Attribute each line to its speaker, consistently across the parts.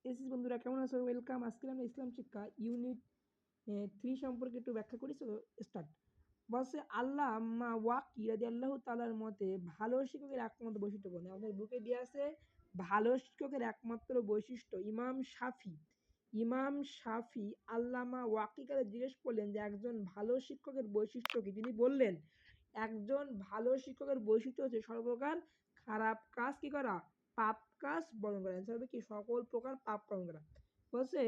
Speaker 1: SS বন্ধুরা কেমন আছো? ওয়েলকাম। আজকে আমরা ইসলাম শিক্ষা ইউনিট 3 সম্পর্কে একটু ব্যাখ্যা করি। So start. বলছে আল্লাহ আম্মা ওয়াকি রাদিয়াল্লাহু তাআলার মতে ভালো শিক্ষকের একমাত্র বৈশিষ্ট্য বলে আমাদের বুকে দিয়ে আছে ভালো শিক্ষকের একমাত্র বৈশিষ্ট্য ইমাম শাফি আল্লামা ওয়াকিকে জিজ্ঞেস করলেন যে একজন ভালো শিক্ষকের বৈশিষ্ট্য কি? তিনি বললেন একজন ভালো শিক্ষকের বৈশিষ্ট্য হচ্ছে সর্বপ্রকার খারাপ কাজ কি করা, পাপ কাজ বর্জন করা। অ্যান্সার হবে কি সকল প্রকার পাপ বর্জন করা। বলছে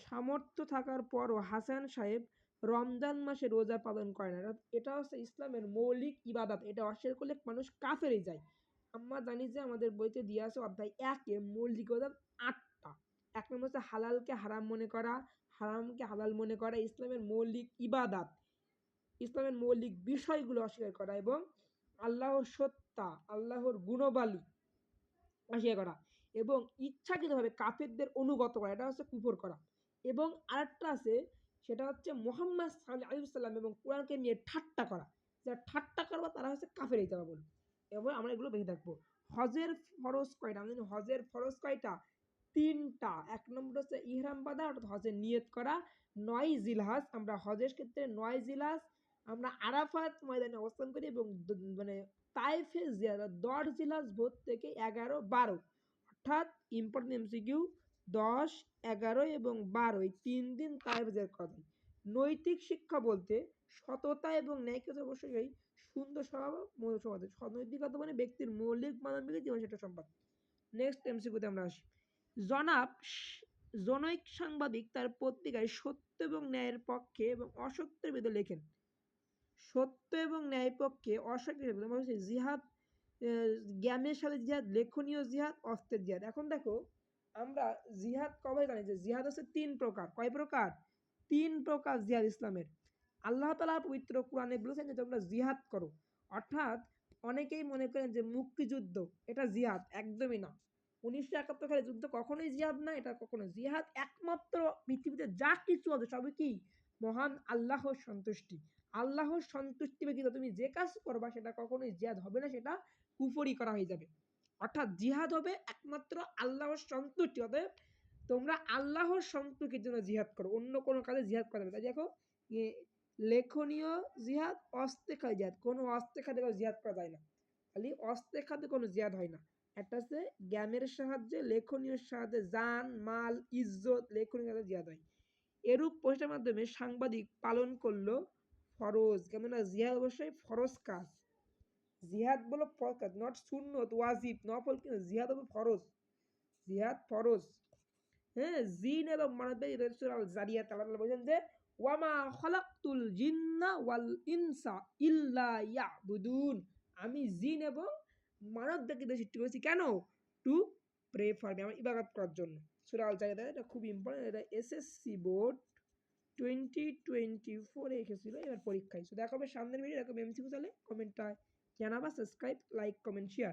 Speaker 1: সামর্থ্য থাকার পরও হাসান সাহেব রমজান মাসে রোজা পালন করে না। এটা হচ্ছে ইসলামের মৌলিক ইবাদত। এটা অস্বীকার করলে মানুষ কাফেরে যায়। আমরা জানি যে আমাদের বইতে দিয়ে আছে অধ্যায় 1-এ মৌলিক ইবাদত 8টা। এক নম্বর হচ্ছে হালালকে হারাম মনে করা, হারামকে হালাল মনে করা, ইসলামের মৌলিক ইবাদত, ইসলামের মৌলিক বিষয়গুলো অস্বীকার করা এবং আল্লাহর সত্তা, আল্লাহর গুণবালী অস্বীকার করা এবং ইচ্ছাকৃতভাবে কাফেরদের অনুগত করা, এটা হচ্ছে কুফর করা। এবং আরেকটা আছে, সেটা হচ্ছে মুহাম্মদ সাল্লাল্লাহু আলাইহি ওয়াসাল্লাম এবং কোরআনকে নিয়ে ঠাট্টা করা। যারা ঠাট্টা করবে তারা হচ্ছে কাফের হইতে হবে বলে। এবার আমরা এগুলো বেঁধে থাকবো। হজের ফরজ কয়টা? আমরা জানি হজের ফরজ কয়টা? 3টা। এক নম্বর হচ্ছে ইহরাম বাঁধা, অর্থাৎ হজের নিয়ত করা। 9 জিলহজ, আমরা হজের ক্ষেত্রে 9 জিলহজ আমরা আরাফাত ময়দানে অবস্থান করি এবং মানে তাইফে জিয়ারত 10 জিলহজ ভোর থেকে 11-12, অর্থাৎ ইম্পর্টেন্ট এমসিকিউ 10, 11 এবং 12 এই 3 দিন তাইফ জিয়ারত করা যায়। নৈতিক শিক্ষা বলতে সততা এবং ন্যায়কে অবশ্যই সুন্দর স্বভাব, মৌলিক সমাজ। নৈতিকতা মানে ব্যক্তির মৌলিক মানবিক জীবন সেটা সম্পদ। নেক্সট এমসিকিউতে আমরা আসি। জনৈক সাংবাদিক তার পত্রিকায় সত্য এবং ন্যায়ের পক্ষে এবং অসত্যের বিরুদ্ধে লেখেন। সত্য এবং ন্যায় পক্ষে অসত্যের বিরুদ্ধে জিহাদ, জ্ঞানের সাথে জিহাদ, লেখনীয় জিহাদ, অস্ত্রের জিহাদ। এখন দেখো আমরা জিহাদ কবে জানি যে জিহাদ হচ্ছে 3 প্রকার। কয় প্রকার? 3 প্রকার জিহাদ ইসলামের। আল্লাহ তাআলা পবিত্র কোরআনে বলেছেন যে তোমরা জিহাদ করো। অর্থাৎ অনেকেই মনে করেন যে মুক্তিযুদ্ধ এটা জিহাদ, একদমই না। 1971 সালের যুদ্ধ কখনোই জিহাদ না। এটা কখনো জিহাদ একমাত্র পৃথিবীতে যা কিছু আছে সবই কি? মহান আল্লাহর সন্তুষ্টি। আল্লাহর সন্তুষ্টি ব্যতীত তুমি যে কাজ করবা সেটা কখনোই জিহাদ হবে না, সেটা কুফরি করা হয়ে যাবে। অর্থাৎ জিহাদ হবে একমাত্র আল্লাহর সন্তুষ্টি। অতএব তোমরা আল্লাহর সন্তুষ্টির জন্য জিহাদ করো, অন্য কোনো কাজে জিহাদ করা যাবে না। তাই দেখো লেখনীয় জিহাদ, অস্ত্রে খালি জিহাদ। কোনো অস্ত্রে খাতে জিহাদ করা যায় না, খালি অস্ত্রে খাতে কোনো জিহাদ হয় না। একটা হচ্ছে জ্ঞানের সাহায্যে, লেখনীয় সাহায্যে, জান মাল ইজ্জত, লেখনীয় সাহায্যে জিহাদ হয়। এরূপ প্রচেষ্টার মাধ্যমে সাংবাদিক পালন করলো ফরজ। কেননা জিহাদ অবশ্যই ফরজ কাজ। জিহাদ বলো ফরজ কাজ, নট সুন্নত ওয়াজিব নফল, কিন্তু জিহাদ হবে ফরজ। জিহাদ ফরজ। হ্যাঁ, জিন এবং মানবদের সূরা আল জারিয়াত আল্লাহ বলেন যে ওয়ামা খালাকতুল জিন্না ওয়াল ইনসা ইল্লা ইয়াবুদুন। আমি জিন এবং মানবদেরকে সৃষ্টি করেছি কেন? টু প্রে ফর মি, আমার ইবাদত করার জন্য। সূরা আল জারিয়াত, এটা খুব ইম্পর্টেন্ট। এটা এসএসসি বোর্ড 2024 এসেছিল এবার পরীক্ষায়। সো দেখা হবে সামনের ভিডিও। এরকম এমসিকিউ চাইলে কমেন্টটা জানাবা। Subscribe, like, comment, share.